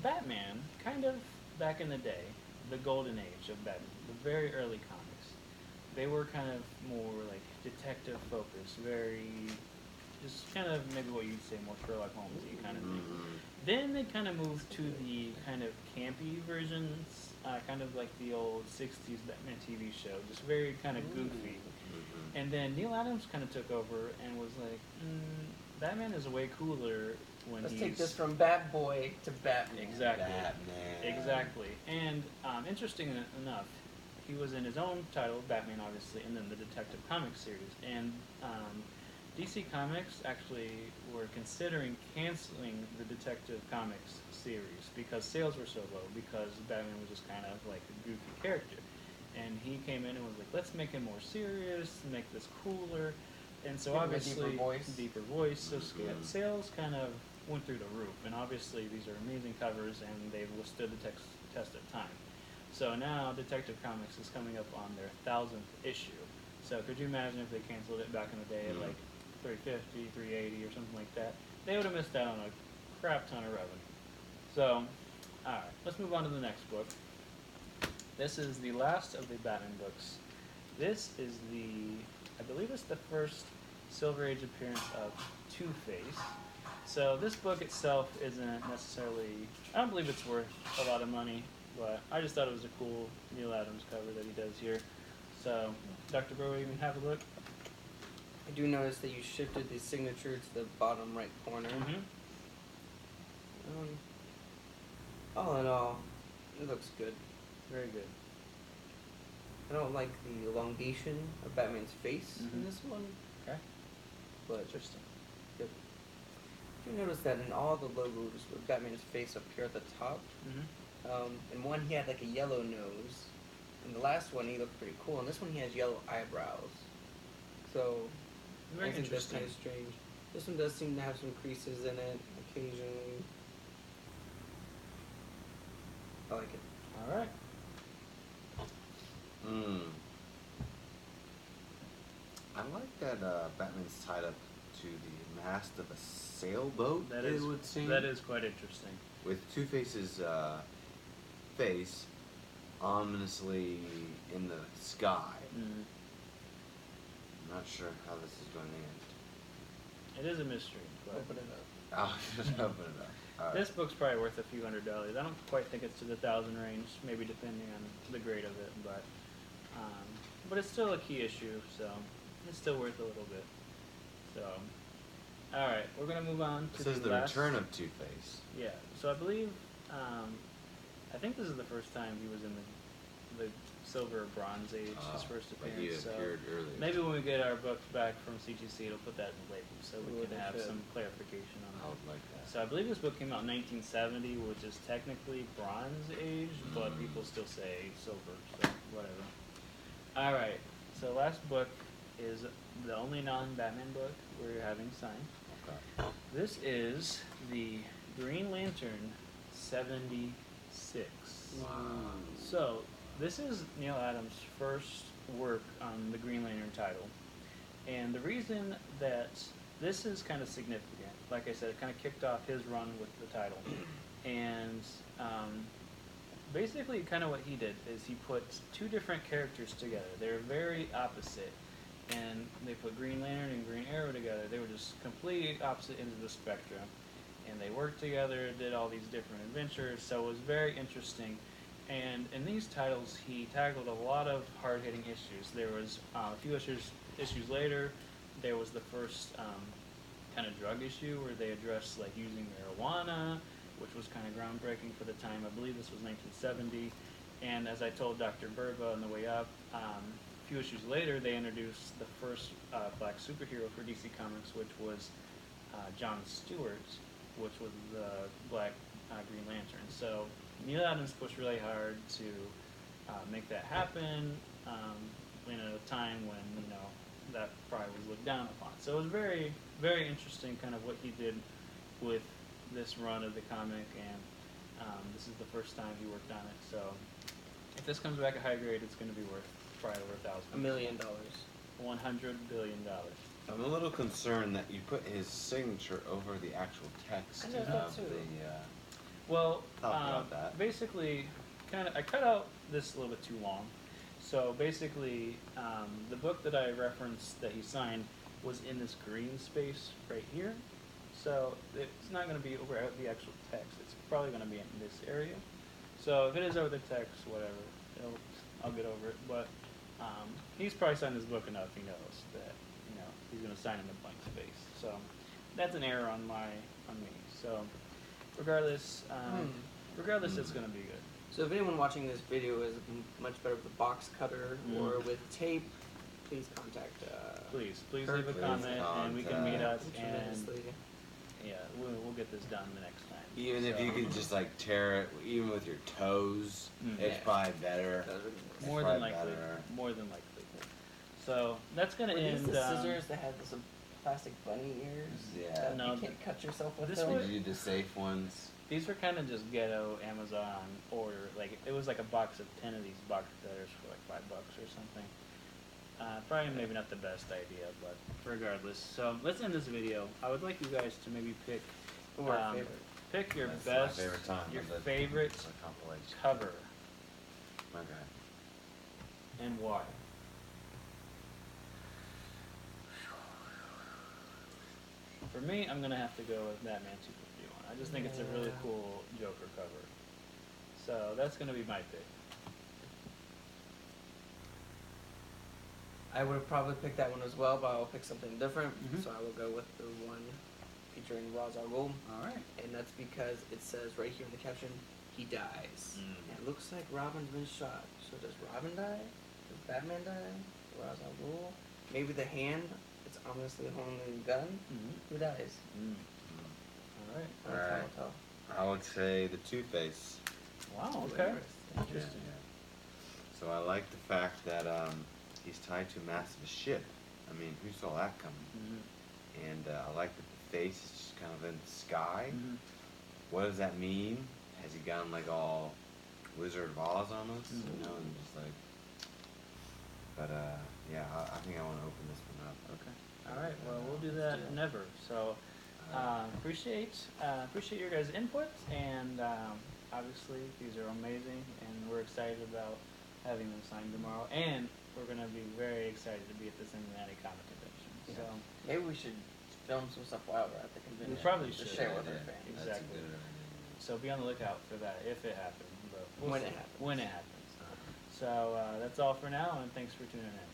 Batman, kind of back in the day, the golden age of Batman, the very early comics, they were kind of more like detective focused, very just kind of maybe what you'd say more Sherlock Holmesy kind of thing. Then they kind of moved to the kind of campy versions, kind of like the old '60s Batman TV show, just very kind of goofy. And then Neal Adams kind of took over and was like, Batman is way cooler when Let's he's take this from Bat Boy to Batman. exactly, Batman. exactly. And interesting enough, he was in his own title, Batman, obviously, and then the Detective Comics series. And DC Comics actually were considering canceling the Detective Comics series because sales were so low, because Batman was just kind of like a goofy character. And he came in and was like, let's make him more serious, make this cooler. And so obviously, deeper voice. So sales kind of went through the roof. And obviously, these are amazing covers, and they've withstood the test of time. So now Detective Comics is coming up on their 1000th issue. So could you imagine if they canceled it back in the day at like 350, 380 or something like that? They would have missed out on a crap ton of revenue. So, alright, let's move on to the next book. This is the last of the Batman books. This is I believe it's the first Silver Age appearance of Two-Face. So this book itself isn't necessarily, I don't believe it's worth a lot of money, but I just thought it was a cool Neal Adams cover that he does here. So, Dr. Burrow, you can have a look. I do notice that you shifted the signature to the bottom right corner. All in all, it looks good. Very good. I don't like the elongation of Batman's face in this one. Okay. But Interesting. Good. You notice that in all the logos with Batman's face up here at the top, in one he had like a yellow nose, and the last one he looked pretty cool, and this one he has yellow eyebrows. So Very I think that's interesting. kind of strange. This one does seem to have some creases in it occasionally. I like it. All right. I like that Batman's tied up to the mast of a sailboat. It would seem. That is quite interesting. With Two-Face's face ominously in the sky. I'm not sure how this is going to end. It is a mystery. But Open it up. Oh, just open it up. All right. this book's probably worth a few $100s. I don't quite think it's to the 1,000 range, maybe depending on the grade of it, but it's still a key issue, so it's still worth a little bit. So, all right, we're gonna move on to This is the last... return of Two-Face. Yeah. So I believe, I think this is the first time he was in the Silver Bronze Age, his first appearance. Like he appeared earlier. Maybe when we get our books back from CGC, it'll put that in the label, so we can have should. some clarification on I that. would like that. So I believe this book came out in 1970, which is technically Bronze Age, but people still say Silver, so whatever. All right. So last book is the only non-Batman book we're having signed. Okay. This is the Green Lantern 76. Wow. So this is Neal Adams' first work on the Green Lantern title. And the reason that this is kind of significant, like I said, it kind of kicked off his run with the title. And basically kind of what he did is he put two different characters together. They're very opposite. And they put Green Lantern and Green Arrow together. They were just completely opposite ends of the spectrum. And they worked together, did all these different adventures, so it was very interesting. And in these titles, he tackled a lot of hard-hitting issues. There was a few issues later, there was the first kind of drug issue where they addressed like using marijuana, which was kind of groundbreaking for the time. I believe this was 1970. And as I told Dr. Burba on the way up, a few issues later, they introduced the first black superhero for DC Comics, which was John Stewart, which was the Black Green Lantern. So Neal Adams pushed really hard to make that happen in a time when that probably was looked down upon. So it was very, very interesting, kind of what he did with this run of the comic, and this is the first time he worked on it. So if this comes back a high grade, it's going to be worth probably over $1,000. $1 million. $100 billion. I'm a little concerned that you put his signature over the actual text I know that too. Well, Talk about that. basically, I cut out this a little bit too long. So basically, the book that I referenced that he signed was in this green space right here. So it's not going to be over the actual text. It's probably going to be in this area. So if it is over the text, whatever, I'll get over it. But he's probably signed this book enough. He knows that he's going to sign in the blank space. So that's an error on me. So regardless, it's going to be good. So if anyone watching this video is much better with a box cutter or with tape, please contact. Please leave Kirk, a comment, and we can meet us, and tremendously. yeah, we'll get this done the next time. Even if you could just like tear it, even with your toes, it's probably better. More than likely. More than likely. So that's gonna end. These the scissors that have some plastic bunny ears. Yeah. That you can't cut yourself with this them. one- You do the safe ones. These were kind of just ghetto Amazon order. Like it was like a box of 10 of these box cutters for like $5 or something. Probably maybe not the best idea, but regardless. So let's end this video. I would like you guys to maybe pick pick your That's best, my favorite time. your of the- favorite the compilation. cover Okay. and why. For me, I'm gonna have to go with Batman 251. I just think it's a really cool Joker cover. So that's gonna be my pick. I would have probably picked that one as well, but I'll pick something different. Mhm. So I will go with the one featuring Ra's al Ghul, All right. and that's because it says right here in the caption, he dies. And it looks like Robin's been shot. So does Robin die? Does Batman die? Ra's al Ghul? Maybe the hand. It's ominously holding the gun. Who dies? All right. Time Alright. will tell. I would say the Two-Face. Wow. Okay. Interesting. Yeah. So I like the fact that he's tied to a massive ship. I mean, who saw that coming? And I like that the face is just kind of in the sky. What does that mean? Has he gone like all Wizard of Oz almost? You know, and just like. But yeah, I think I want to open this one up. Okay. All right. Well, we'll do that never. So appreciate your guys' input, and obviously these are amazing, and we're excited about having them signed tomorrow, and we're gonna be very excited to be at the Cincinnati Comic Convention. Yeah. So Maybe we should film some stuff while we're at the convention. We probably to should. share with our Yeah, fans. that's a Exactly. good idea. So be on the lookout for that if it happens. But we'll When see. it happens. When it happens. So that's all for now, and thanks for tuning in.